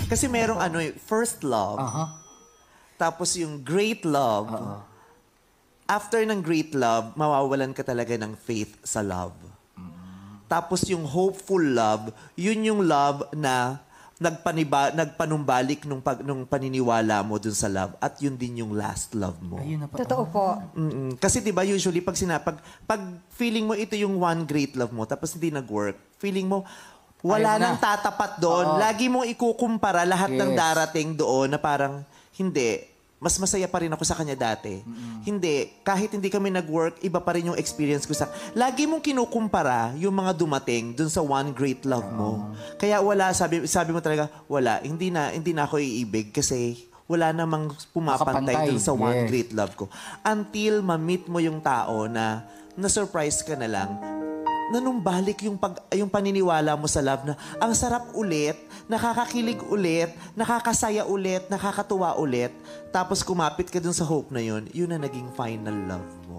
Kasi merong ano first love. Tapos yung great love. After ng great love, mawawalan ka talaga ng faith sa love. Tapos yung hopeful love, yun yung love na nagpanumbalik nung paniniwala mo dun sa love. At yun din yung last love mo. Ayun na pa. Totoo po. Kasi 'di ba usually pag feeling mo ito yung one great love mo tapos hindi nag-work, feeling mo wala Ayaw na. nang tatapat doon. Lagi mong ikukumpara lahat ng Yes. darating doon na parang hindi, mas masaya pa rin ako sa kanya dati. Hindi, kahit hindi kami nag-work, iba pa rin yung experience ko sa... Lagi mong kinukumpara yung mga dumating dun sa one great love mo. Kaya wala, sabi mo talaga, wala, hindi na ako iibig kasi wala namang pumapantay Nakapantay, dun sa one yes. great love ko. Until ma-meet mo yung tao na na-surprise ka na lang, nanumbalik yung paniniwala mo sa love na ang sarap ulit, nakakakilig ulit, nakakasaya ulit, nakakatuwa ulit. Tapos kumapit ka dun sa hope na yun, yun na naging final love mo.